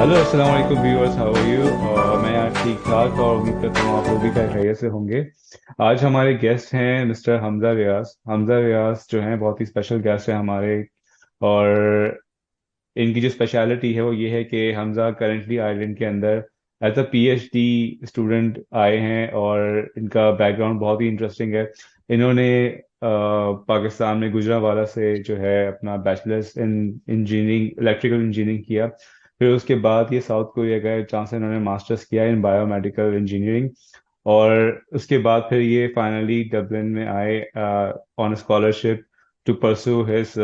Hello अस्सलाम वालेकुम viewers, how are you. मैं यहाँ ठीक ठाक और उम्मीद करता हूँ आप लोग भी खैरियत से होंगे। आज हमारे गेस्ट हैं मिस्टर हमजा रियाज। हमजा रियाज जो हैं बहुत ही स्पेशल गेस्ट हैं हमारे। और इनकी जो स्पेशलिटी है वो ये है कि हमजा करेंटली आयरलैंड के अंदर एज अ पीएचडी स्टूडेंट आए हैं और इनका बैकग्राउंड बहुत ही इंटरेस्टिंग है। इन्होंने पाकिस्तान में गुजरांवाला से जो है अपना bachelors in engineering electrical engineering किया। फिर उसके बाद ये साउथ कोरिया गए जहाँ से इन्होंने मास्टर्स किया इन बायोमेडिकल इंजीनियरिंग। और उसके बाद फिर ये फाइनली डबलिन में आए on scholarship to pursue his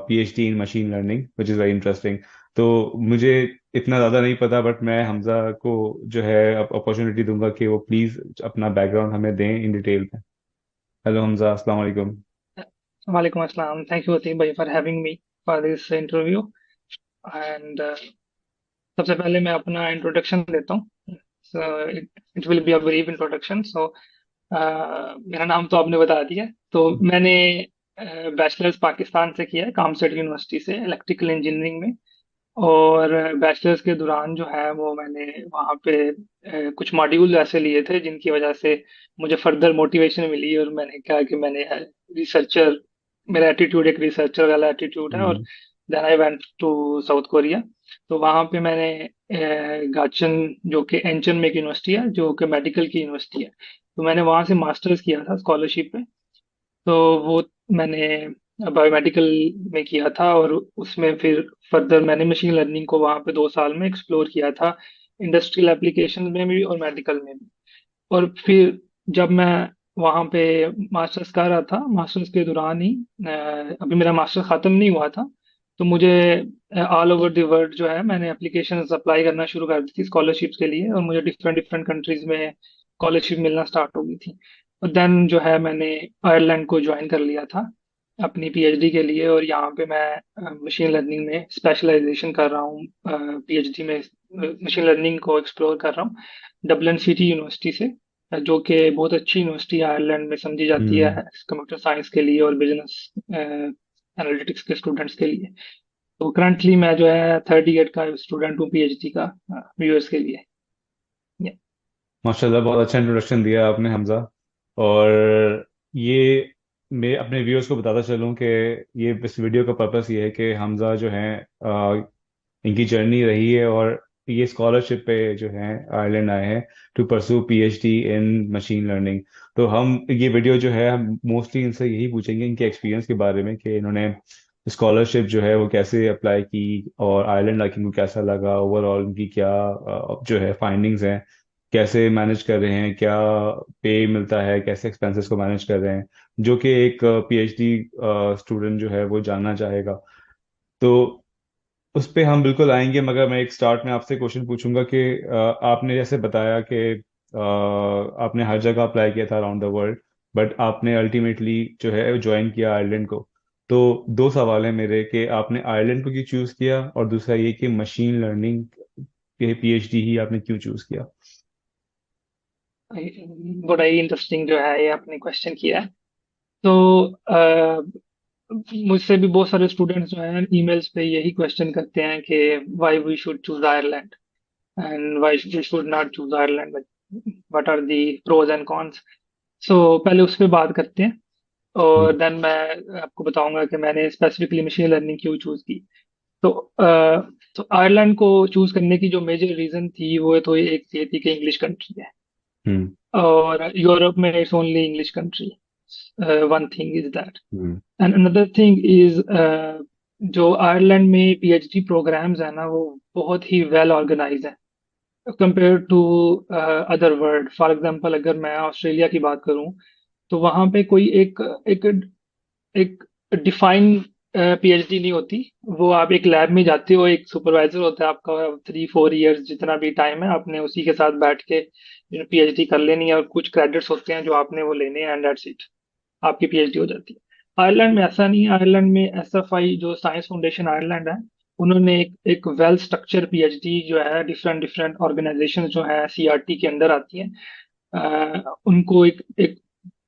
PhD in machine learning which is very interesting. तो मुझे इतना ज़्यादा नहीं पता बट मैं हमजा को जो है अपॉर्चुनिटी दूंगा कि वो प्लीज़ अपना बैकग्राउंड हमें दें इन डिटेल में। हेलो हमजा, अस्सलाम वालेकुम। Walaikum Assalam. Thank you, Atim bhai, for having me for this interview. And सबसे पहले मैं अपना इंट्रोडक्शन देता हूँ. So it will be a brief introduction. So मेरा नाम तो आपने बता दिया. तो मैंने बैचलर्स पाकिस्तान से किया है, कामसेट यूनिवर्सिटी से इलेक्ट्रिकल इंजीनियरिंग में. और बैचलर्स के दौरान जो है वो मैंने वहाँ पे कुछ मॉड्यूल ऐसे लिए थे जिनकी वजह से मुझे फर्दर मोटिवेशन मिली और मैंने कहा कि मैंने रिसर्चर, मेरा एटीट्यूड एक रिसर्चर वाला एटीट्यूड है. और hmm. Then I went to South Korea. तो वहाँ पे मैंने गाचन, जो कि एंचन में एक यूनिवर्सिटी है, जो कि मेडिकल की यूनिवर्सिटी है, तो मैंने वहाँ से मास्टर्स किया था स्कॉलरशिप पे. तो वो मैंने बायोमेडिकल में किया था और उसमें फिर फर्दर मैंने मशीन लर्निंग को वहाँ पे 2 साल में एक्सप्लोर किया था, इंडस्ट्रियल एप्लीकेशन में भी और मेडिकल में भी. और फिर जब मैं वहाँ पे मास्टर्स कर रहा था, मास्टर्स के दौरान ही अभी मेरा मास्टर ख़त्म नहीं हुआ था, तो मुझे ऑल ओवर द वर्ल्ड जो है मैंने एप्लीकेशंस अप्लाई करना शुरू कर दी थी स्कॉलरशिप्स के लिए, और मुझे डिफरेंट डिफरेंट कंट्रीज में स्कॉलरशिप मिलना स्टार्ट हो गई थी. और देन जो है मैंने आयरलैंड को ज्वाइन कर लिया था अपनी पीएचडी के लिए. और यहाँ पे मैं मशीन लर्निंग में स्पेशलाइजेशन कर रहा हूँ. पीएचडी में मशीन लर्निंग को एक्सप्लोर कर रहा हूँ डबलिन सिटी यूनिवर्सिटी से, जो कि बहुत अच्छी यूनिवर्सिटी है, आयरलैंड में समझी जाती है हम्म। कंप्यूटर साइंस के लिए और बिजनेस एनालिटिक्स के स्टूडेंट्स के लिए. तो करंटली मैं जो है थर्ड ईयर का स्टूडेंट हूँ पीएचडी का, यूएस के लिए. Yeah. माशाल्लाह, बहुत अच्छा इंट्रोडक्शन दिया आपने हमजा। और ये मैं अपने व्यूअर्स को बताता चलूं कि ये इस वीडियो का पर्पस ये है कि हमजा जो है इनकी जर्नी रही है और ये स्कॉलरशिप पे जो है आयरलैंड आए हैं to pursue PhD in machine learning. तो हम ये वीडियो जो है हम मोस्टली इनसे यही पूछेंगे इनके एक्सपीरियंस के बारे में कि इन्होंने स्कॉलरशिप जो है वो कैसे अप्लाई की और आयरलैंड आके इनको कैसा लगा, ओवरऑल इनकी क्या जो है फाइंडिंग्स हैं, कैसे मैनेज कर रहे हैं, क्या पे मिलता है, कैसे एक्सपेंसेस को मैनेज कर रहे हैं, जो कि एक PhD स्टूडेंट जो है वो जानना चाहेगा। तो उस पे हम बिल्कुल आएंगे, मगर मैं एक स्टार्ट में आपसे क्वेश्चन पूछूंगा कि आपने जैसे बताया कि आपने हर जगह अप्लाई किया था अराउंड द वर्ल्ड, बट आपने अल्टीमेटली जो है ज्वाइन किया आयरलैंड को। तो दो सवाल है मेरे कि आपने आयरलैंड को क्यों चूज किया, और दूसरा ये कि मशीन लर्निंग के PhD ही आपने क्यों चूज किया। बड़ा ही इंटरेस्टिंग जो है ये आपने क्वेश्चन किया है. तो मुझसे भी बहुत सारे स्टूडेंट्स जो हैं ईमेल्स पे यही क्वेश्चन करते हैं कि why we should choose Ireland and why we should not choose Ireland, what are the pros and cons. So पहले उस पर बात करते हैं और हम्म। देन मैं आपको बताऊंगा कि मैंने स्पेसिफिकली मशीन लर्निंग क्यों चूज की. तो तो आयरलैंड को चूज करने की जो मेजर रीजन थी वो तो एक ये थी कि इंग्लिश कंट्री है, हम्म। और यूरोप में it's only English country. One thing is that. Hmm. And another thing is, जो आयरलैंड में पीएचडी प्रोग्राम्स है ना वो बहुत ही वेल ऑर्गेनाइज है compare to other world. For example अगर मैं ऑस्ट्रेलिया की बात करूं, तो वहां पे कोई एक एक एक डिफाइंड पीएचडी नहीं होती. वो आप एक लैब में जाते हो, एक सुपरवाइजर होता है आपका, 3-4 इयर्स जितना भी टाइम है आपने उसी के साथ बैठ के पीएचडी कर लेनी है, और कुछ क्रेडिट्स होते हैं जो आपने वो लेने हैं, एंड दैट्स इट, आपकी पीएचडी हो जाती है. आयरलैंड में ऐसा नहीं है. आयरलैंड में एसएफआई, जो साइंस फाउंडेशन आयरलैंड है, उन्होंने एक वेल स्ट्रक्चर पीएचडी जो है डिफरेंट डिफरेंट ऑर्गेनाइजेशन जो है सीआरटी के अंदर आती हैं, उनको एक एक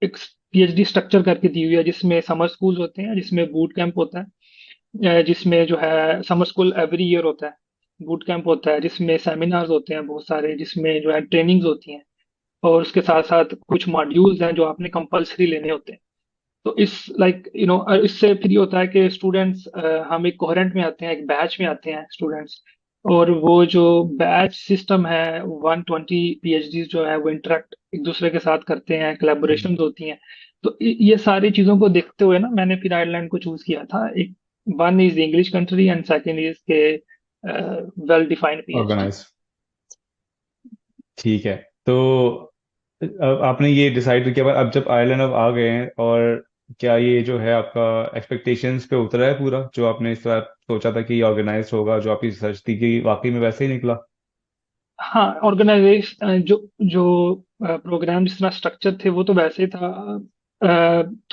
एक पीएचडी स्ट्रक्चर करके दी हुई है, जिसमें समर स्कूल होते हैं, जिसमें बूट कैंप होता है, जिसमें जो है समर स्कूल एवरी ईयर होता है. बूट कैंप होता है जिसमें सेमिनार्स होते हैं बहुत सारे, जिसमें जो है ट्रेनिंग्स होती हैं, और उसके साथ साथ कुछ मॉड्यूल्स हैं जो आपने कंपलसरी लेने होते हैं। तो इस लाइक इससे फिर ये होता है कि स्टूडेंट्स, हम एक कोहरेंट में आते हैं, एक बैच में आते हैं स्टूडेंट्स, और वो जो बैच सिस्टम है, 120 पीएचडी जो है वो इंटरेक्ट एक दूसरे के साथ करते हैं, हम्म। कोलैबोरेशन होती हैं। तो ये सारी चीजों को देखते हुए ना मैंने फिर आयरलैंड को चूज किया था। एक, one is English country and second is के वेल डिफाइंड पीएचडी। ऑर्गेनाइज। ठीक है। तो अब आपने ये डिसाइड किया, अब जब आयरलैंड अब आ गए हैं, और क्या ये जो है आपका एक्सपेक्टेशंस पे उतरा है पूरा, जो आपने इस बार सोचा था कि ये ऑर्गेनाइज होगा, जो आपकी रिसर्च थी, कि वाकई में वैसे ही निकला? हाँ, ऑर्गेनाइजेशन जो जो प्रोग्राम जिस तरह स्ट्रक्चर थे वो तो वैसे ही था।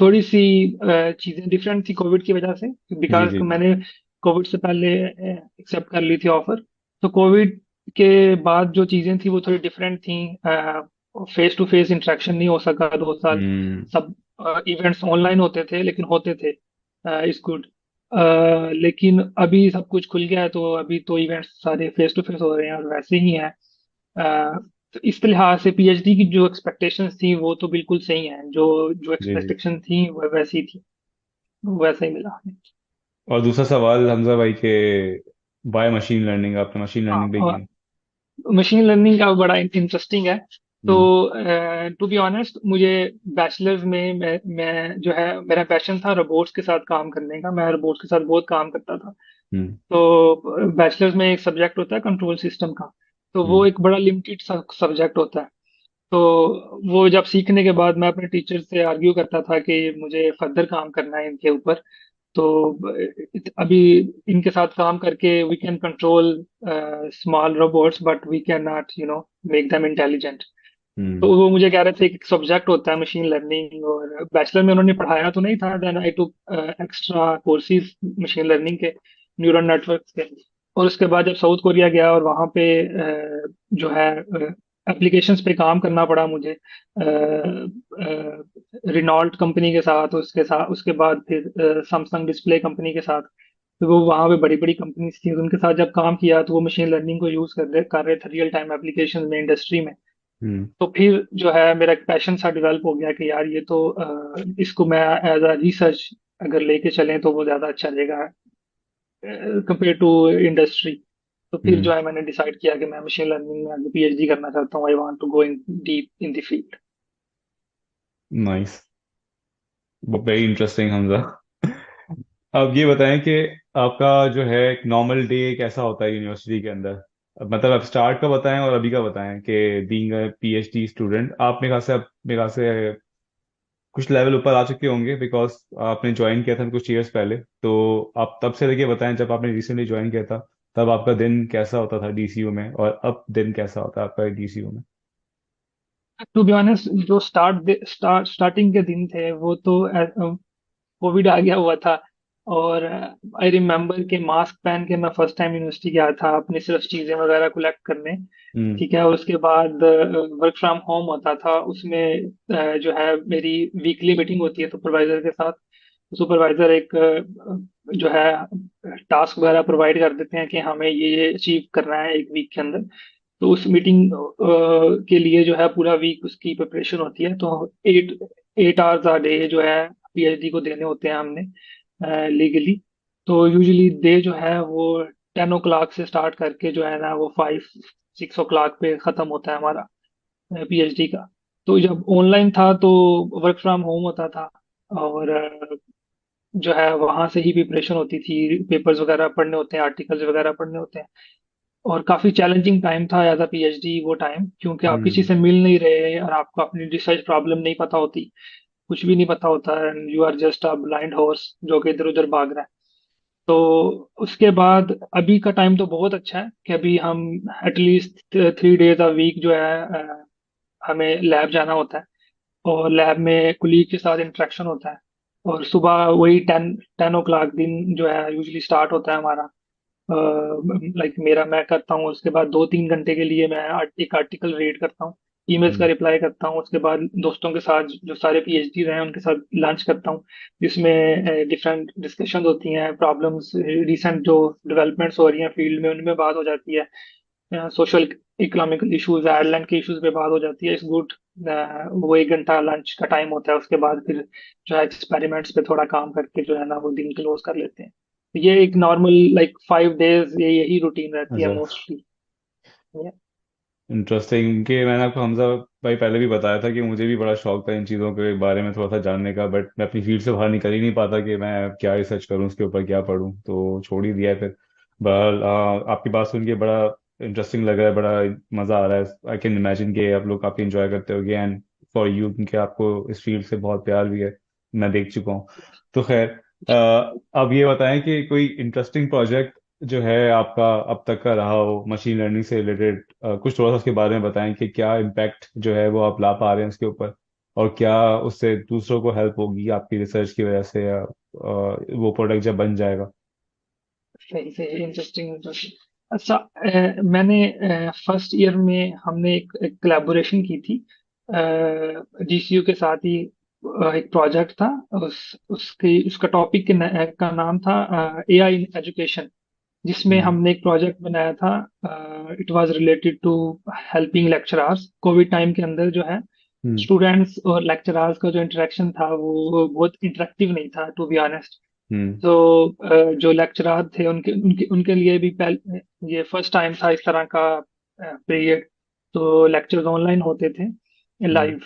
थोड़ी सी चीजें डिफरेंट थी कोविड की वजह से, जी बिकॉज जी। मैंने कोविड से पहले एक्सेप्ट कर ली थी ऑफर। तो कोविड के बाद जो चीजें थी वो थोड़ी डिफरेंट थी। फेस टू फेस इंटरेक्शन नहीं हो सका 2 साल। हम्म। सब इवेंट्स ऑनलाइन होते थे, लेकिन होते थे। Is good. लेकिन अभी सब कुछ खुल गया है, तो अभी तो इवेंट्स सारे फेस टू फेस हो रहे हैं और वैसे ही हैं। तो इस लिहाज से पीएचडी की जो एक्सपेक्टेशंस थी वो तो बिल्कुल सही है, जो जो जी जी। एक्सपेक्टेशन थी वो वैसी थी, वो वैसा ही मिला हमें। और दूसरा सवाल हमजा भाई के, बाय मशीन लर्निंग, आपने मशीन हाँ, लर्निंग पे और किया? मशीन लर्निंग का बड़ा इंटरेस्टिंग है। तो हम्म। टू बी ऑनेस्ट, मुझे बैचलर्स में मैं जो है मेरा पैशन था रोबोट्स के साथ काम करने का। मैं रोबोट्स के साथ बहुत काम करता था। हम्म। तो बैचलर्स में एक सब्जेक्ट होता है कंट्रोल सिस्टम का। तो वो हम्म। एक बड़ा लिमिटेड सब्जेक्ट होता है। तो वो जब सीखने के बाद मैं अपने टीचर से आर्ग्यू करता था कि मुझे फर्दर काम करना है इनके ऊपर। तो अभी इनके साथ काम करके we can control small robots, but we can not make them intelligent. Hmm. तो वो मुझे कह रहे थे कि एक सब्जेक्ट होता है मशीन लर्निंग, और बैचलर में उन्होंने पढ़ाया तो नहीं था। Then I took extra courses machine learning के, न्यूरल नेटवर्क्स के। और उसके बाद जब साउथ कोरिया गया और वहाँ पे जो है एप्लीकेशंस पे काम करना पड़ा मुझे, रिनॉल्ट कंपनी के साथ, उसके बाद फिर सैमसंग डिस्प्ले कंपनी के साथ। तो वो वहाँ पे बड़ी बड़ी कंपनीज थी, उनके साथ जब काम किया तो वो मशीन लर्निंग को यूज कर रहे थे रियल टाइम एप्लीकेशन में, इंडस्ट्री में। हम्म। तो फिर जो है मेरा एक पैशन सा डेवलप हो गया कि यार ये तो इसको मैं एज अ रिसर्च अगर लेके चलें तो वो ज्यादा अच्छा रहेगा कंपेयर टू इंडस्ट्री। तो फिर हम्म। जो है मैंने डिसाइड किया कि मैं मशीन लर्निंग में आगे पीएचडी करना चाहता हूँ। I want to go in deep in the field. Nice. Very interesting Hamza. अब ये बताएं कि आपका जो है एक नॉर्मल डे कैसा होता है यूनिवर्सिटी के अंदर? मतलब आप स्टार्ट का बताएं और अभी का बताएं, कि बीइंग अ पीएचडी स्टूडेंट, आप मेरे ख्याल से कुछ लेवल ऊपर आ चुके होंगे, बिकॉज आपने ज्वाइन किया था कुछ ईयर्स पहले। तो आप तब से लेके बताएं, जब आपने रिसेंटली ज्वाइन किया था, तब आपका दिन कैसा होता था डीसीयू में, और अब दिन कैसा होता है आपका डीसीयू में? टू बी ऑनेस्ट, जो स्टार्टिंग के दिन थे वो तो कोविड आ गया हुआ था। और आई रिमेम्बर कि मास्क पहन के मैं फर्स्ट टाइम यूनिवर्सिटी गया था अपनी सिर्फ चीजें वगैरह कलेक्ट करने। हम्म। ठीक है, और उसके बाद वर्क फ्रॉम होम होता था। उसमें जो है मेरी वीकली मीटिंग होती है सुपरवाइजर के साथ। सुपरवाइजर एक जो है टास्क वगैरह प्रोवाइड कर देते हैं कि हमें ये अचीव करना है एक वीक के अंदर। तो उस मीटिंग के लिए जो है पूरा वीक उसकी प्रिपरेशन होती है। तो 8 8 आवर्स आ डे जो है पीएचडी को देने होते हैं हमने लीगली। तो यूजुअली डे जो है वो 10 o'clock से स्टार्ट करके जो है ना वो 5 6 o'clock पे खत्म होता है हमारा पीएचडी का। तो जब ऑनलाइन था तो वर्क फ्रॉम होम होता था, और जो है वहां से ही प्रिपरेशन होती थी, पेपर्स वगैरह पढ़ने होते हैं, आर्टिकल्स वगैरह पढ़ने होते हैं। और काफी चैलेंजिंग टाइम था एज अ पीएचडी वो टाइम, क्योंकि आप किसी हम्म। से मिल नहीं रहे और आपको अपनी रिसर्च प्रॉब्लम नहीं पता होती, कुछ भी नहीं पता होता है, you are just a blind horse जो कि इधर उधर भाग रहा है। तो उसके बाद अभी का टाइम तो बहुत अच्छा है कि अभी हम एटलीस्ट 3 days अ वीक जो है हमें लैब जाना होता है, और लैब में कुलीग के साथ इंटरेक्शन होता है। और सुबह वही 10 10 o'clock दिन जो है यूजली स्टार्ट होता है हमारा। लाइक मेरा मैं करता हूँ, उसके बाद 2 3 घंटे के लिए मैं एक आर्टिकल रीड करता हूँ। ईमेल्स का हम्म। रिप्लाई करता हूँ। उसके बाद दोस्तों के साथ जो सारे पीएचडी रहे हैं उनके साथ लंच करता हूँ, जिसमें डिफरेंट डिस्कशन होती हैं, प्रॉब्लम्स, रिसेंट जो डेवलपमेंट्स हो रही हैं फील्ड में उनमें बात हो जाती है, सोशल इकोनॉमिकल इश्यूज, आयरलैंड के इश्यूज पे बात हो जाती है। इस गुड, वो 1 घंटा लंच का टाइम होता है। उसके बाद फिर जो है एक्सपेरिमेंट्स पे थोड़ा काम करके जो है ना वो दिन क्लोज कर लेते हैं। तो ये एक नॉर्मल लाइक 5 डेज ये यही रूटीन रहती है अच्छा। मोस्टली। इंटरेस्टिंग कि मैंने आपको हमजा भाई पहले भी बताया था कि मुझे भी बड़ा शौक था इन चीज़ों के बारे में थोड़ा सा जानने का, बट मैं अपनी फील्ड से बाहर निकल ही नहीं पाता कि मैं क्या रिसर्च करूं, उसके ऊपर क्या पढूं, तो छोड़ ही दिया है फिर। बहरहाल आपकी बात सुन के बड़ा इंटरेस्टिंग लग रहा है, बड़ा मज़ा आ रहा है। आई कैन इमेजिन कि आप लोग काफ़ी इंजॉय करते होगे, एंड फॉर यू क्योंकि आपको इस फील्ड से बहुत प्यार भी है, मैं देख चुका हूँ। तो खैर, अब ये बताएं कि कोई इंटरेस्टिंग प्रोजेक्ट जो है आपका अब तक का रहा हो मशीन लर्निंग से रिलेटेड, कुछ थोड़ा सा उसके बारे में बताएं कि क्या इम्पैक्ट जो है वो आप ला पा रहे हैं उसके ऊपर, और क्या उससे दूसरों को हेल्प होगी आपकी रिसर्च की वजह से, या वो प्रोडक्ट जब बन जाएगा। सही सही, इंटरेस्टिंग इंटरेस्टिंग। अच्छा, मैंने फर्स्ट ईयर में हमने एक कोलैबोरेशन की थी जीसीयू के साथ ही। एक प्रोजेक्ट था, उसका टॉपिक का नाम था एआई इन एजुकेशन, जिसमें हम्म। हमने एक प्रोजेक्ट बनाया था। It was related to helping lecturers. Covid time के अंदर जो है हम्म। स्टूडेंट्स और लेक्चरर्स का जो इंटरेक्शन था वो बहुत इंटरेक्टिव नहीं था, टू बी ऑनेस्ट। हम्म। तो जो लेक्चरार थे उनके उनके उनके लिए भी पहले ये फर्स्ट टाइम था इस तरह का पीरियड। तो लेक्चर्स ऑनलाइन होते थे, हम्म। लाइव।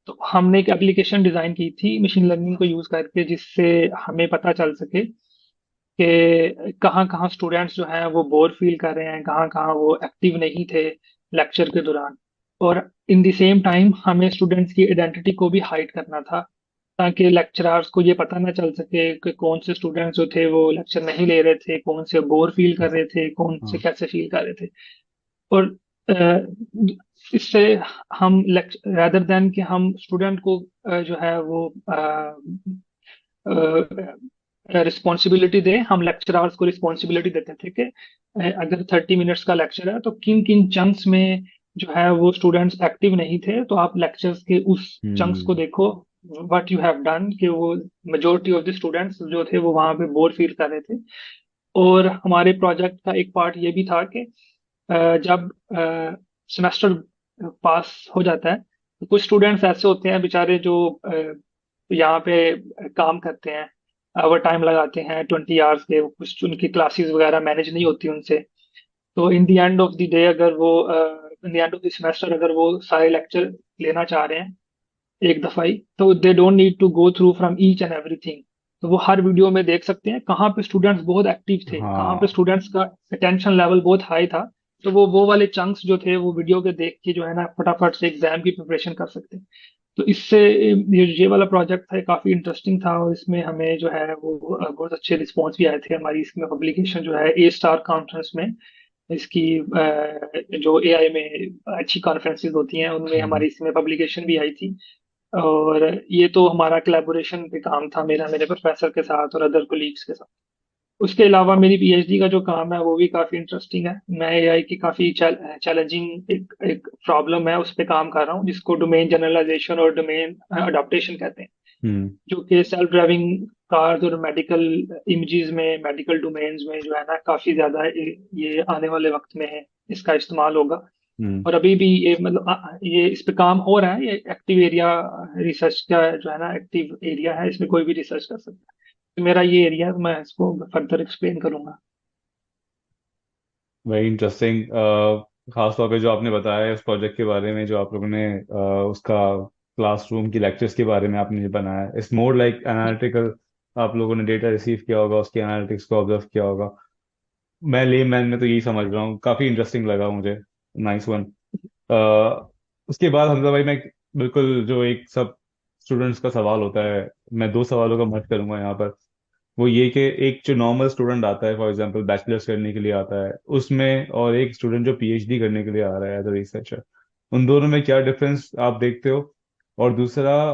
तो हमने एक एप्लीकेशन डिजाइन की थी मशीन लर्निंग को यूज करके, जिससे हमें पता चल सके कि कहाँ कहाँ स्टूडेंट्स जो हैं वो बोर फील कर रहे हैं, कहाँ कहाँ वो एक्टिव नहीं थे लेक्चर के दौरान। और इन द सेम टाइम हमें स्टूडेंट्स की आइडेंटिटी को भी हाइड करना था, ताकि लेक्चरर्स को ये पता ना चल सके कि कौन से स्टूडेंट्स जो थे वो लेक्चर नहीं ले रहे थे, कौन से बोर फील कर रहे थे, कौन से हाँ। कैसे फील कर रहे थे। और इससे हम रेदर देन कि हम स्टूडेंट को जो है वो रिस्पॉन्सिबिलिटी दें, हम लेक्चरर्स को रिस्पॉन्सिबिलिटी देते थे कि अगर 30 मिनट्स का लेक्चर है तो किन किन चंक्स में जो है वो स्टूडेंट्स एक्टिव नहीं थे, तो आप लेक्चर्स के उस चंक्स को हम्म। देखो व्हाट यू हैव डन, कि वो मेजोरिटी ऑफ द स्टूडेंट्स जो थे वो वहां पे बोर फील कर रहे थे। और हमारे प्रोजेक्ट का एक पार्ट ये भी था कि जब सेमेस्टर पास हो जाता है तो कुछ स्टूडेंट्स ऐसे होते हैं बेचारे जो यहाँ पे काम करते हैं, ओवर टाइम लगाते हैं 20 आवर्स के, कुछ उनकी क्लासेस वगैरह मैनेज नहीं होती उनसे। तो in the end of the day अगर वो in the end of the semester अगर वो सारे लेक्चर लेना चाह रहे हैं एक दफा ही, तो they don't need to go through from each and everything. तो वो हर वीडियो में देख सकते हैं कहाँ पे स्टूडेंट्स बहुत एक्टिव थे, कहाँ पे हाँ। स्टूडेंट्स का अटेंशन लेवल बहुत हाई था। तो वो वाले चंक्स जो थे वो वीडियो के देख के जो है ना फटाफट से एग्जाम की प्रिपरेशन कर सकते हैं। तो इससे ये वाला प्रोजेक्ट था, काफी इंटरेस्टिंग था, और इसमें हमें जो है वो बहुत अच्छे रिस्पॉन्स भी आए थे। हमारी इसमें पब्लिकेशन जो है ए स्टार कॉन्फ्रेंस में, इसकी जो एआई में अच्छी कॉन्फ्रेंसेज होती हैं उनमें हम्म। हमारी इसमें पब्लिकेशन भी आई थी। और ये तो हमारा कोलैबोरेशन पे काम था, मेरा मेरे प्रोफेसर के साथ और अदर कोलीग्स के साथ। उसके अलावा मेरी पीएचडी का जो काम है वो भी काफी इंटरेस्टिंग है। मैं एआई की काफी चैलेंजिंग एक एक प्रॉब्लम है उस पर काम कर रहा हूँ, जिसको डोमेन जनरलाइजेशन और डोमेन अडॉप्टेशन कहते हैं, हम्म। जो कि सेल्फ ड्राइविंग कार्स और मेडिकल इमेजेस में, मेडिकल डोमेन्स में जो है ना काफी ज्यादा ये आने वाले वक्त में है इसका इस्तेमाल होगा। हम्म। और अभी भी ये मतलब ये इस पे काम हो रहा है, ये एक्टिव एरिया रिसर्च का जो है ना एक्टिव एरिया है, इसमें कोई भी रिसर्च कर सकता है। तो मेरा ये एरिया है, तो मैं इसको फर्दर एक्सप्लेन करूंगा। Very interesting. खास तौर पे जो आपने बताया है उस प्रोजेक्ट के बारे में, जो आप लोगों ने उसका क्लासरूम की लेक्चर्स के बारे में आपने जो बनाया है, इट्स मोर लाइक एनालिटिकल। आप लोगों ने डेटा रिसीव किया होगा, उसके एनालिटिक्स को ऑब्जर्व किया होगा। मैं लेमैन में तो यही समझ रहा हूँ, काफी इंटरेस्टिंग लगा मुझे। Nice one. उसके बाद हमजा भाई, मैं बिल्कुल जो एक सब स्टूडेंट्स का सवाल होता है, मैं दो सवालों का मत करूंगा यहाँ पर। वो ये कि एक जो नॉर्मल स्टूडेंट आता है, फॉर एग्जांपल बैचलर्स करने के लिए आता है उसमें, और एक स्टूडेंट जो पीएचडी करने के लिए आ रहा है एज अ रिसर्चर, उन दोनों में क्या डिफरेंस आप देखते हो? और दूसरा,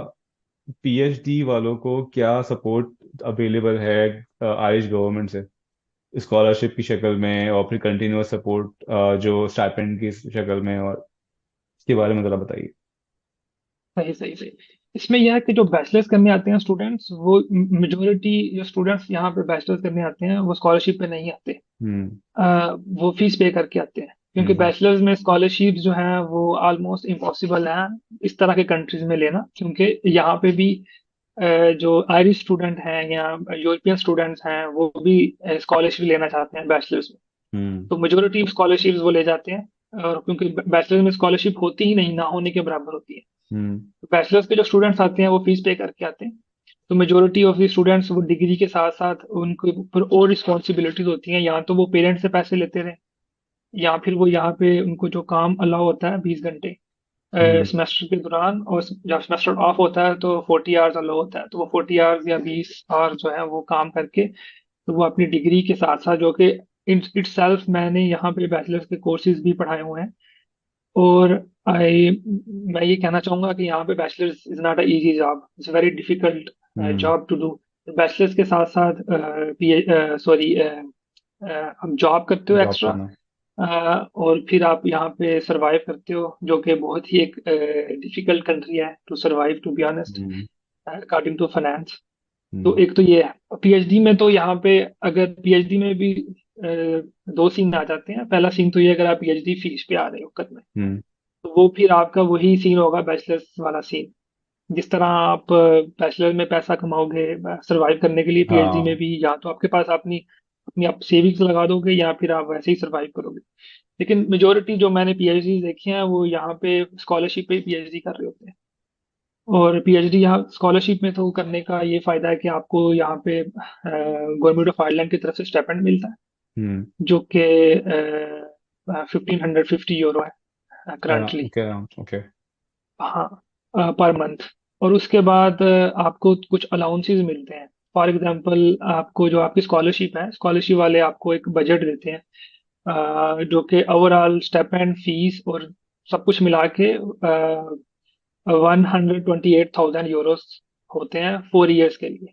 पीएचडी वालों को क्या सपोर्ट अवेलेबल है आयुष गवर्नमेंट से, स्कॉलरशिप की शक्ल में, और फिर कंटिन्यूअस सपोर्ट जो स्टाइपेंड की शक्ल में, और इसके बारे में जरा बताइए। सही सही सही। इसमें यह है कि जो बैचलर्स करने आते हैं स्टूडेंट्स, वो मेजोरिटी जो स्टूडेंट्स यहाँ पे बैचलर्स करने आते हैं वो स्कॉलरशिप पे नहीं आते। हम्म। वो फीस पे करके आते हैं, क्योंकि हम्म। बैचलर्स में स्कॉलरशिप जो है वो ऑलमोस्ट इम्पॉसिबल है इस तरह के कंट्रीज में लेना, क्योंकि यहाँ पे भी जो आयरिश स्टूडेंट हैं या यूरोपियन स्टूडेंट्स हैं वो भी स्कॉलरशिप लेना चाहते हैं बैचलर्स में। हम्म। तो मेजोरिटी स्कॉलरशिप्स वो ले जाते हैं, और क्योंकि बैचलर्स में स्कॉलरशिप होती ही नहीं, ना होने के बराबर होती है। हम्म। बैचलर्स के जो स्टूडेंट्स आते हैं वो फीस पे करके आते हैं। तो मेजोरिटी ऑफ द स्टूडेंट्स वो डिग्री के साथ साथ उनके ऊपर और रिस्पॉन्सिबिलिटीज होती हैं, या तो वो पेरेंट्स से पैसे लेते रहे, या फिर वो यहाँ पे उनको जो काम अलाउ होता है 20 घंटे हम्म। सेमेस्टर के दौरान, और जब सेमेस्टर ऑफ होता है तो 40 आवर्स अलाउ होता है, तो वो 40 आवर्स या 20 आवर्स जो है वो काम करके, तो वो अपनी डिग्री के साथ साथ, जो कि इट सेल्फ मैंने यहाँ पे बैचलर्स के कोर्सेज भी पढ़ाए हुए हैं। और आई मैं ये कहना चाहूंगा कि यहाँ पे bachelors is not a easy job, it's very difficult hmm. Job to do. Bachelors के साथ साथ सॉरी आप जॉब करते हो जॉब एक्स्ट्रा, करना। और फिर आप यहाँ पे सरवाइव करते हो, जो कि बहुत ही एक डिफिकल्ट कंट्री है to survive, to be honest, hmm. According to finance. तो हम्म। एक तो ये है। पीएचडी में तो यहाँ पे, अगर पीएचडी में भी दो सीन आ जाते हैं। पहला सीन तो ये, अगर आप पीएचडी फीस पे आ रहे हो करने, हम्म। तो वो फिर आपका वही सीन होगा बैचलर्स वाला सीन। जिस तरह आप बैचलर में पैसा कमाओगे सरवाइव करने के लिए, पीएचडी में हाँ। भी या तो आपके पास अपनी अपनी आप सेविंग्स लगा दोगे, या फिर आप वैसे ही सरवाइव करोगे। लेकिन मेजोरिटी जो मैंने पीएचडी देखी हैं वो यहाँ पे स्कॉलरशिप पे पीएचडी कर रहे होते हैं। और पीएचडी यहाँ स्कॉलरशिप में तो करने का ये फायदा है कि आपको यहाँ पे गवर्नमेंट ऑफ आयरलैंड की तरफ से स्टेपेंड मिलता है, हम्म। जो कि 1550 यूरो है करंटली। ओके। ओके। हाँ, पर मंथ। और उसके बाद आपको कुछ अलाउंसेस मिलते हैं। फॉर एग्जांपल, आपको जो आपकी स्कॉलरशिप है, स्कॉलरशिप वाले आपको एक बजट देते हैं, जो कि ओवरऑल स्टेपेंड फीस और सब कुछ मिला के 128,000 यूरोस होते हैं 4 इयर्स के लिए।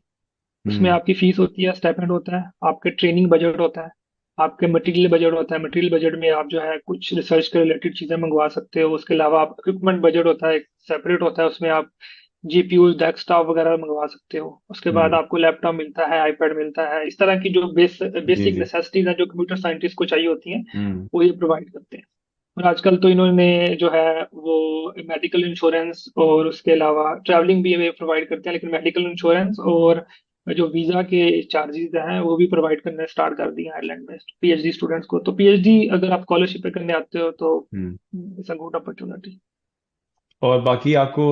उसमें हम्म। आपकी फीस होती है, स्टाइपेंड होता है, आपके ट्रेनिंग बजट होता है, आपके मटेरियल बजट होता है। मटेरियल बजट में आप जो है कुछ रिसर्च के रिलेटेड चीजें मंगवा सकते हो। उसके अलावा आप इक्विपमेंट बजट होता है, सेपरेट होता है, उसमें आप जीपीयू डेस्कटॉप वगैरह मंगवा सकते हो। उसके बाद हम्म। आपको लैपटॉप मिलता है, आईपैड मिलता है, इस तरह की जो जी बेसिक जी। नेसेसिटीज हैं जो कंप्यूटर साइंटिस्ट को चाहिए होती हैं, हम्म। वो ये प्रोवाइड करते हैं। और आजकल तो इन्होंने जो है वो मेडिकल इंश्योरेंस और उसके अलावा ट्रैवलिंग भी प्रोवाइड करते हैं, लेकिन मेडिकल इंश्योरेंस और जो वीजा के चार्जेस हैं वो भी प्रोवाइड करने स्टार्ट कर दिए आयरलैंड में पीएचडी स्टूडेंट्स को। तो पीएचडी अगर आप स्कॉलरशिप पे करने आते हो तो hmm. It's a good opportunity. और बाकी आपको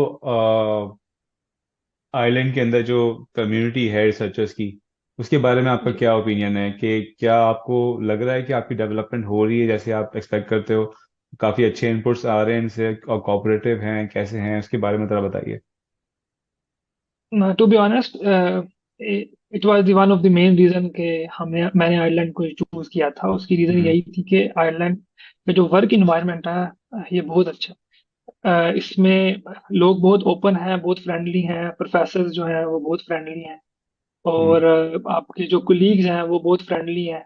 आइलैंड के अंदर जो कम्युनिटी है रिसर्चर्स की, उसके बारे में आपका जी। क्या ओपिनियन है कि क्या आपको लग रहा है कि आपकी डेवलपमेंट हो रही है जैसे आप एक्सपेक्ट करते हो? काफ़ी अच्छे इनपुट्स आ रहे हैं इनसे और कोऑपरेटिव हैं, कैसे हैं उसके बारे में थोड़ा बताइए। To be honest, it was the one of the main reason कि हमें मैंने आयरलैंड को चूज किया था। उसकी रीजन हम्म। यही थी कि आयरलैंड का जो वर्क इन्वायरमेंट है ये बहुत अच्छा है। इसमें लोग बहुत ओपन हैं, बहुत फ्रेंडली हैं, प्रोफेसर जो हैं वो बहुत फ्रेंडली हैं, हम्म। और आपके जो कुलीग्स हैं वो बहुत फ्रेंडली हैं,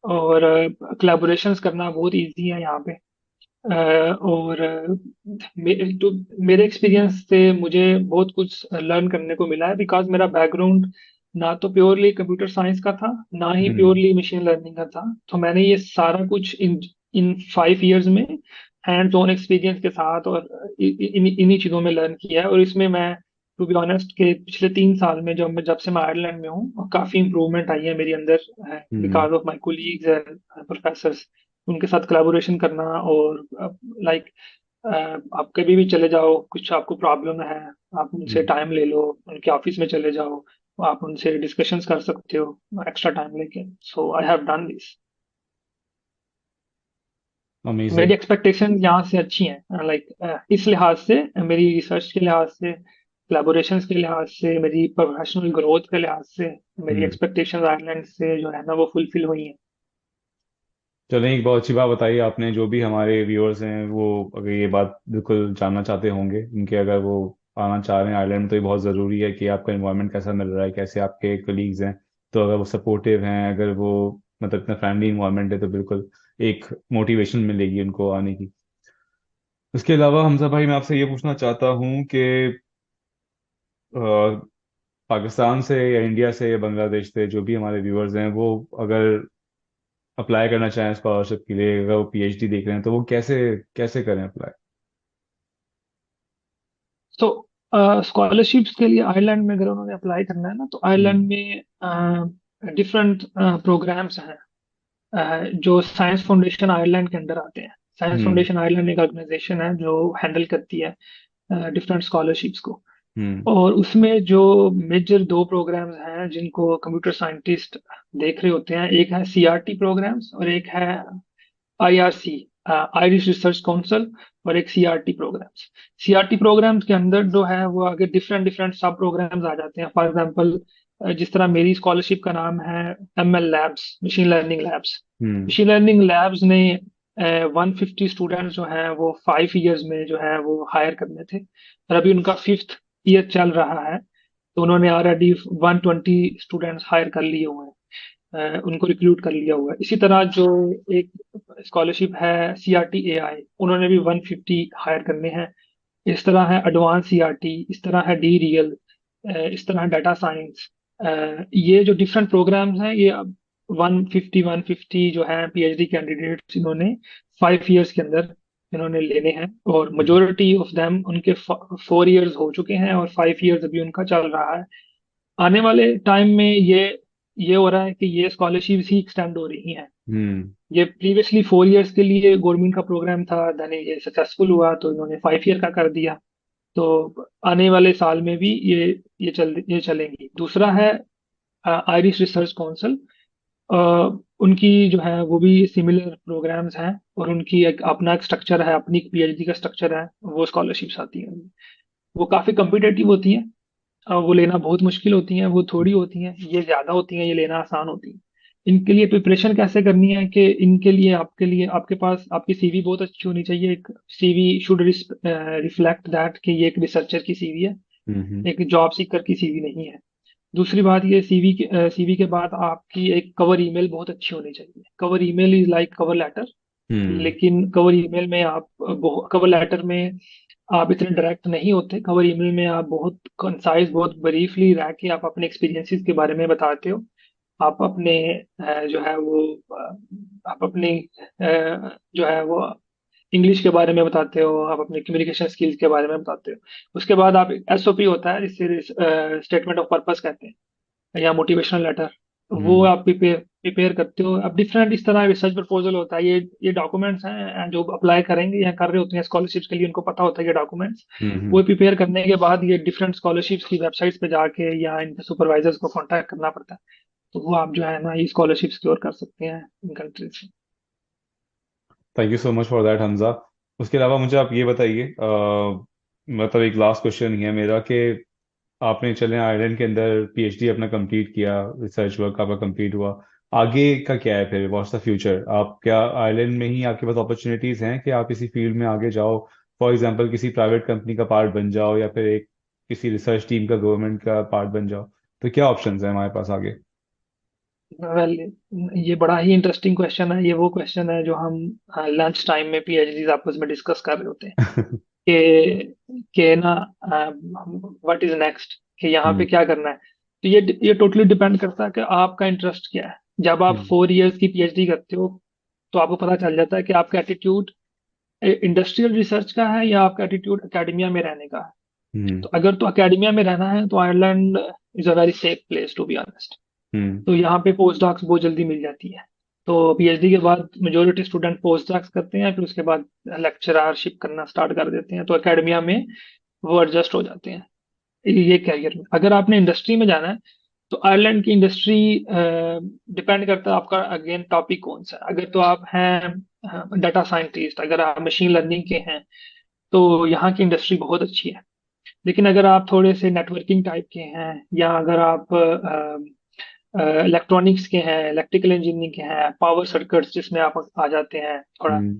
और कोलैबोरेशंस करना बहुत इजी है यहाँ पे। और तो मेरे एक्सपीरियंस से मुझे बहुत कुछ लर्न करने को मिला है, बिकॉज मेरा बैकग्राउंड ना तो प्योरली कंप्यूटर साइंस का था, ना ही हम्म। प्योरली मशीन लर्निंग का था। तो मैंने ये सारा कुछ इन इन 5 इयर्स में हैंड्स ऑन एक्सपीरियंस के साथ और इन्हीं चीज़ों में लर्न किया है। और इसमें मैं टू बी ऑनेस्ट के पिछले 3 साल में जब से मैं आयरलैंड में हूँ, काफ़ी इंप्रूवमेंट आई है मेरे अंदर, hmm. Because of my colleagues and professor. उनके साथ कोलैबोरेशन करना, और लाइक आप कभी भी चले जाओ, कुछ आपको प्रॉब्लम है, आप उनसे हम्म। टाइम ले लो, उनके ऑफिस में चले जाओ, आप उनसे डिस्कशंस कर सकते हो एक्स्ट्रा टाइम लेके। So I have done this. Amazing. मेरी एक्सपेक्टेशन यहाँ से अच्छी हैं, लाइक इस लिहाज से, मेरी रिसर्च के लिहाज से, कोलैबोरेशंस के लिहाज से, मेरी प्रोफेशनल ग्रोथ के लिहाज से, मेरी हम्म। एक्सपेक्टेशंस आयरलैंड से जो है ना वो फुलफिल हुई हैं। चलें, एक बहुत अच्छी बात बताई आपने। जो भी हमारे व्यूअर्स हैं वो अगर ये बात बिल्कुल जानना चाहते होंगे उनके, अगर वो आना चाह रहे हैं आयरलैंड, तो ये बहुत ज़रूरी है कि आपका इन्वायरमेंट कैसा मिल रहा है, कैसे आपके कलीग्स हैं। तो अगर वो सपोर्टिव हैं, अगर वो मतलब इतना फ्रेंडली इन्वायरमेंट है, तो बिल्कुल एक मोटिवेशन मिलेगी उनको आने की। इसके अलावा हमजा भाई, मैं आपसे ये पूछना चाहता हूँ कि पाकिस्तान से या इंडिया से या बांग्लादेश से जो भी हमारे व्यूअर्स हैं, वो अगर अप्लाई करना चाहें स्कॉलरशिप के लिए, अगर वो पीएचडी देख रहे हैं, तो वो कैसे कैसे करें अप्लाई? तो स्कॉलरशिप्स के लिए आयरलैंड में अगर उन्होंने अप्लाई करना है ना, तो हम्म। आयरलैंड में डिफरेंट प्रोग्राम्स हैं जो साइंस फाउंडेशन आयरलैंड के अंदर आते हैं। साइंस हम्म। फाउंडेशन आयरलैंड एक ऑर्गेनाइजेशन है जो हैंडल करती है डिफरेंट स्कॉलरशिप्स को। हम्म। और उसमें जो मेजर दो प्रोग्राम्स हैं जिनको कंप्यूटर साइंटिस्ट देख रहे होते हैं, एक है सीआरटी प्रोग्राम्स और एक है आईआरसी, आयरिश रिसर्च काउंसिल, और एक सीआरटी प्रोग्राम्स। सीआरटी प्रोग्राम्स के अंदर जो है वो आगे डिफरेंट डिफरेंट सब प्रोग्राम्स आ जाते हैं। फॉर एग्जांपल, जिस तरह मेरी स्कॉलरशिप का नाम है ML labs, machine learning labs. Hmm. Machine learning labs ने 150 स्टूडेंट्स जो हैं वो 5 ईयर्स में जो है वो हायर करने थे, और अभी उनका 5th ईयर चल रहा है। तो उन्होंने ऑलरेडी 120 स्टूडेंट्स हायर कर लिए हुए हैं, उनको रिक्रूट कर लिया हुआ है। इसी तरह जो एक स्कॉलरशिप है सीआरटी एआई, उन्होंने भी 150 हायर करने हैं। इस तरह है एडवांस सीआरटी, इस तरह है डी रियल, इस तरह डाटा साइंस। ये जो डिफरेंट प्रोग्राम्स हैं, ये अब 150 जो है पीएचडी कैंडिडेट्स इन्होंने 5 ईयर्स के अंदर इन्होंने लेने हैं, और हम्म। मेजोरिटी ऑफ देम उनके 4 ईयर्स हो चुके हैं और 5 ईयर्स अभी उनका चल रहा है। आने वाले टाइम में ये हो रहा है कि ये स्कॉलरशिप ही एक्सटेंड हो रही हैं। हम्म। ये प्रीवियसली 4 ईयर्स के लिए गवर्नमेंट का प्रोग्राम था, देन ये सक्सेसफुल हुआ तो इन्होंने 5 ईयर का कर दिया। तो आने वाले साल में भी ये चलेंगी। दूसरा है आयरिश रिसर्च काउंसिल। उनकी जो है वो भी सिमिलर प्रोग्राम्स हैं, और उनकी एक अपना एक स्ट्रक्चर है, अपनी पीएचडी का स्ट्रक्चर है। वो स्कॉलरशिप्स आती हैं, वो काफी कम्पिटेटिव होती हैं। वो लेना बहुत मुश्किल होती हैं, वो थोड़ी होती हैं, ये ज्यादा होती हैं, ये लेना आसान होती है। इनके लिए प्रिपरेशन कैसे करनी है कि इनके लिए आपके पास आपकी सीवी बहुत अच्छी होनी चाहिए। एक सीवी शुड रिफ्लेक्ट दैट कि ये एक रिसर्चर की सीवी है, हम्म। एक जॉब सीकर की सीवी नहीं है। दूसरी बात, ये सीवी के बाद आपकी एक कवर ईमेल बहुत अच्छी होनी चाहिए। Cover email is like cover letter, hmm. लेकिन कवर ईमेल में आप कवर लेटर में आप इतने डायरेक्ट नहीं होते। कवर ईमेल में आप बहुत कंसाइज, बहुत ब्रीफली रह के आप अपने एक्सपीरियंसेस के बारे में बताते हो। आप अपने जो है वो आप अपनी जो है वो इंग्लिश के बारे में बताते हो, आप अपने कम्युनिकेशन स्किल्स के बारे में बताते हो। उसके बाद आप एसओपी होता है जिससे स्टेटमेंट ऑफ पर्पस कहते हैं, या मोटिवेशनल लेटर, वो हम्म। आप प्रिपेयर करते हो। अब डिफरेंट इस तरह रिसर्च प्रपोजल होता है। ये डॉक्यूमेंट्स हैं जो अप्लाई करेंगे या कर रहे होते हैं स्कॉलरशिप्स के लिए, उनको पता होता है ये डॉक्यूमेंट्स। हम्म। वो प्रिपेयर करने के बाद ये डिफरेंट स्कॉलरशिप्स की वेबसाइट्स पे जाके या इनके सुपरवाइजर्स को कांटेक्ट करना पड़ता है। तो वो आप जो है ना ये स्कॉलरशिप सिक्योर कर सकते हैं इन कंट्रीज से। Thank you so much for that Hamza. उसके अलावा मुझे आप ये बताइए, मतलब एक लास्ट क्वेश्चन ही है मेरा, कि आपने चले आयरलैंड के अंदर पीएचडी अपना कंप्लीट किया, रिसर्च वर्क आपका कंप्लीट हुआ, आगे का क्या है फिर? What's the future? आप क्या आयरलैंड में ही आपके पास अपॉर्चुनिटीज हैं कि आप इसी फील्ड में आगे जाओ, फॉर एग्जांपल किसी प्राइवेट कंपनी का पार्ट बन जाओ, या फिर एक किसी रिसर्च टीम का गवर्नमेंट का पार्ट बन जाओ? तो क्या ऑप्शंस हैं हमारे पास आगे? वेल, ये बड़ा ही इंटरेस्टिंग क्वेश्चन है। ये वो क्वेश्चन है जो हम लंच टाइम में पीएचडी आपस में डिस्कस कर रहे होते हैं कि ना व्हाट इज नेक्स्ट, कि यहाँ पे हम्म। क्या करना है। तो ये टोटली डिपेंड करता है कि आपका इंटरेस्ट क्या है। जब आप हम्म। 4 ईयर्स की पीएचडी करते हो तो आपको पता चल जाता है कि आपका एटीट्यूड इंडस्ट्रियल रिसर्च का है या आपका एटीट्यूड एकेडमिया में रहने का है। हम्म। तो अगर तो एकेडमिया में रहना है तो Ireland is a very safe place to be honest. Hmm. तो यहाँ पे पोस्ट डॉक्स बहुत जल्दी मिल जाती है। तो पीएचडी के बाद मेजोरिटी स्टूडेंट पोस्ट डॉक्स करते हैं, फिर उसके बाद लेक्चररशिप करना स्टार्ट कर देते हैं, तो एकेडमिया में वो एडजस्ट हो जाते हैं। ये कैरियर में अगर आपने इंडस्ट्री में जाना है तो आयरलैंड की इंडस्ट्री डिपेंड करता है आपका अगेन टॉपिक कौन सा है। अगर तो आप हैं डाटा साइंटिस्ट, अगर आप मशीन लर्निंग के हैं, तो यहाँ की इंडस्ट्री बहुत अच्छी है। लेकिन अगर आप थोड़े से नेटवर्किंग टाइप के हैं, या अगर आप इलेक्ट्रॉनिक्स के हैं, इलेक्ट्रिकल इंजीनियरिंग के हैं, पावर सर्किट्स जिसमें आप आ जाते हैं थोड़ा, हम्म।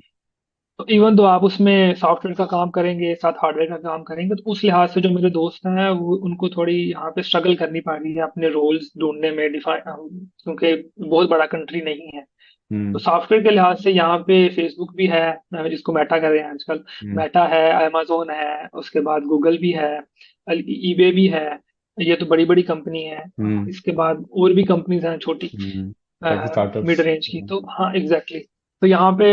तो इवन दो आप उसमें सॉफ्टवेयर का काम करेंगे साथ हार्डवेयर का काम करेंगे, तो उस लिहाज से जो मेरे दोस्त हैं वो उनको थोड़ी यहाँ पे स्ट्रगल करनी पड़ रही है अपने रोल्स ढूंढने में डिफाइन, क्योंकि बहुत बड़ा कंट्री नहीं है। तो हम्म। सॉफ्टवेयर के लिहाज से यहाँ पे फेसबुक भी है, जिसको मेटा कर रहे हैं आजकल। हम्म। मेटा है, अमेजोन है, उसके बाद गूगल भी है, ईबे भी है। ये तो बड़ी बड़ी कंपनी है। हम्म। इसके बाद और भी कंपनीज हैं छोटी, काफी मिड स्टार्टअप्स। रेंज की। तो हाँ, एग्जैक्टली तो यहाँ पे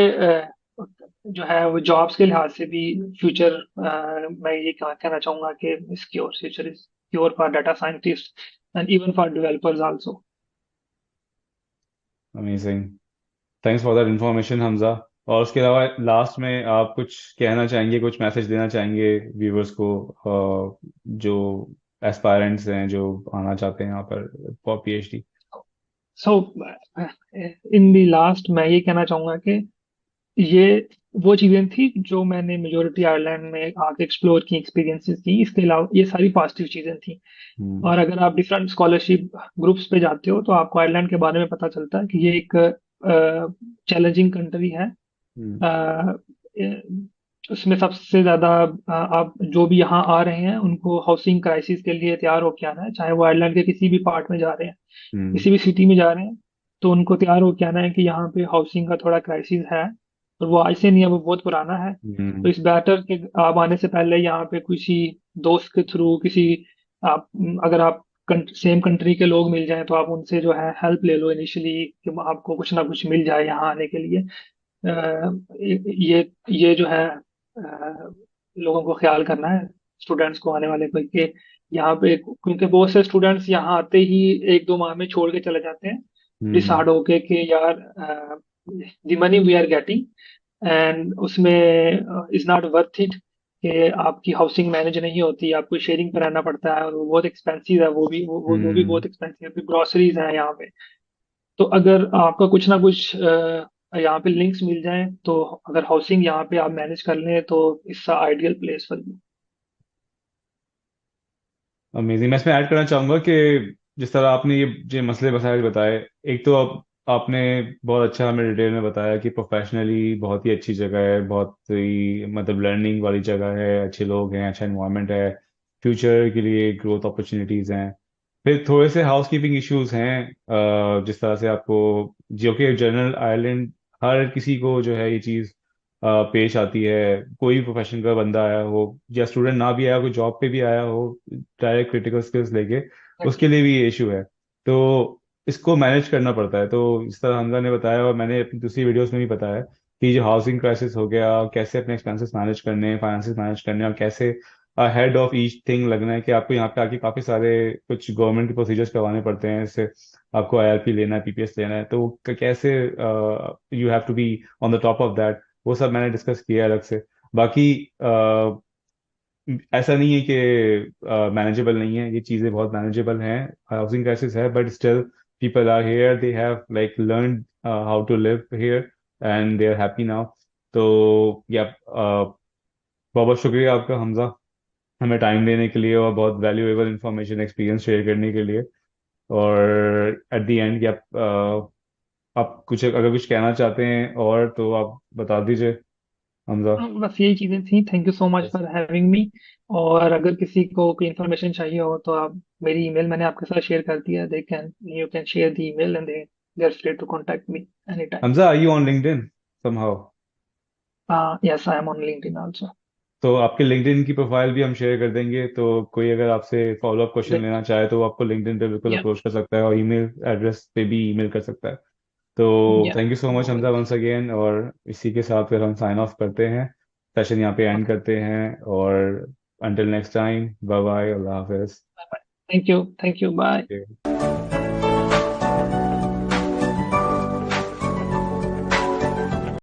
जो है वो जॉब्स के लिहाज से भी फ्यूचर, मैं ये कहना चाहूंगा कि secure, future is secure for data scientist and even for developers also. Amazing. Thanks for that information Hamza. और उसके अलावा लास्ट में आप कुछ कहना चाहेंगे, कुछ मैसेज देना चाहेंगे व्यूवर्स को, जो एस्पायरेंट्स हैं, जो आना चाहते हैं यहाँ पर for PhD? So in the last मैं ये कहना चाहूंगा कि ये वो चीजें थी जो मैंने मेजोरिटी आयरलैंड में आके एक्सप्लोर की, एक्सपीरियंसेस की। इसके अलावा ये सारी पॉजिटिव चीजें थी। हम्म। और अगर आप डिफरेंट स्कॉलरशिप ग्रुप्स पे जाते हो तो आपको आयरलैंड के बारे में पता चलता है कि ये एक चैलेंजिंग कंट्री है। हम्म। अ, उसमें सबसे ज्यादा आप जो भी यहाँ आ रहे हैं उनको हाउसिंग क्राइसिस के लिए तैयार होके आना है, चाहे वो आयरलैंड के किसी भी पार्ट में जा रहे हैं, हम्म। किसी भी सिटी में जा रहे हैं। तो उनको तैयार होके आना है कि यहाँ पे हाउसिंग का थोड़ा क्राइसिस है, और वो ऐसे नहीं है, वो बहुत पुराना है। तो हम्म। इस बेटर के आप आने से पहले यहाँ पे किसी दोस्त के थ्रू, किसी आप अगर आप सेम कंट्री के लोग मिल जाएं तो आप उनसे जो है हेल्प ले लो इनिशियली, कि आपको कुछ ना कुछ मिल जाए यहाँ आने के लिए। ये जो है लोगों को ख्याल करना है, स्टूडेंट्स को, आने वाले को, कि यहाँ पे, क्योंकि बहुत से स्टूडेंट्स यहाँ आते ही एक दो माह में छोड़ के चले जाते हैं, हम्म। डिसार्ड होके कि यार the money we are getting and उसमें इज नॉट वर्थ इट, कि आपकी हाउसिंग मैनेज नहीं होती, आपको शेयरिंग पे रहना पड़ता है, और वो बहुत एक्सपेंसिव है। वो भी हम्म। बहुत एक्सपेंसिव है, ग्रोसरीज हैं यहाँ पे। तो अगर आपका कुछ ना कुछ यहाँ पे लिंक्स मिल जाएं, तो अगर हाउसिंग यहाँ पे आप मैनेज कर लें तो it's ideal place for you. Amazing. मैं इसमें ऐड करना चाहूंगा कि जिस तरह आपने ये जो मसले मसाइल बताए, एक तो आपने बहुत अच्छा हमें डिटेल में बताया कि प्रोफेशनली बहुत ही अच्छी जगह है, बहुत ही मतलब लर्निंग वाली जगह है, अच्छे लोग हैं, अच्छा इन्वायरमेंट है, फ्यूचर के लिए ग्रोथ अपॉर्चुनिटीज हैं। फिर थोड़े से हाउस कीपिंग इश्यूज हैं, जिस तरह से आपको, जो कि जनरल आयरलैंड हर किसी को जो है ये चीज़ पेश आती है। कोई प्रोफेशन का बंदा आया हो या स्टूडेंट ना भी आया हो, कोई जॉब पे भी आया हो डायरेक्ट क्रिटिकल स्किल्स लेके, उसके लिए भी ये इशू है। तो इसको मैनेज करना पड़ता है। तो इस तरह हमजा ने बताया और मैंने अपनी दूसरी वीडियोस में भी बताया कि जो हाउसिंग क्राइसिस हो गया, कैसे अपने एक्सपेंसेस मैनेज करने हैं, फाइनेंसेस मैनेज करने हैं, और कैसे हेड ऑफ ईच थिंग लगना है कि आपको यहाँ पे आके काफी सारे कुछ गवर्नमेंट के प्रोसीजर्स करवाने पड़ते हैं। इससे आपको आईआरपी लेना है, पीपीएस लेना है, तो कैसे you have to be on the top of that, वो सब मैंने डिस्कस किया है अलग से। बाकी ऐसा नहीं है कि मैनेजेबल नहीं है, ये चीज़ें बहुत मैनेजेबल हैं। हाउसिंग क्राइसिस है but still people are here, they have like learn how to live here and they are happy now. तो या बहुत बहुत शुक्रिया आपका हमजा, हमें टाइम देने के लिए और बहुत वैल्यूएबल इंफॉर्मेशन, एक्सपीरियंस शेयर करने के लिए। और एट द एंड आप कुछ अगर कुछ कहना चाहते हैं और तो आप बता दीजिए हमजा। बस यही चीजें थी। Thank you so much for having me. और अगर किसी को कोई इन्फॉर्मेशन चाहिए हो तो आप, मेरी ईमेल मैंने आपके साथ शेयर कर दिया, they can you can share the email and they are free to contact me any time. Hamza, are you on LinkedIn somehow? Yes, I am on LinkedIn also. तो आपके लिंक्डइन की प्रोफाइल भी हम शेयर कर देंगे, तो कोई अगर आपसे फॉलो अप क्वेश्चन लेना चाहे तो वो आपको लिंक्डइन पे बिल्कुल या अप्रोच कर सकता है, और ईमेल एड्रेस पे भी ईमेल कर सकता है। तो yeah thank you so no much Hamza worries. Once again, और इसी के साथ फिर हम साइन ऑफ करते हैं, सेशन यहाँ पे एंड ओके, करते हैं। और until next time, bye bye, अल्लाह हाफिज। Thank you, thank you, bye.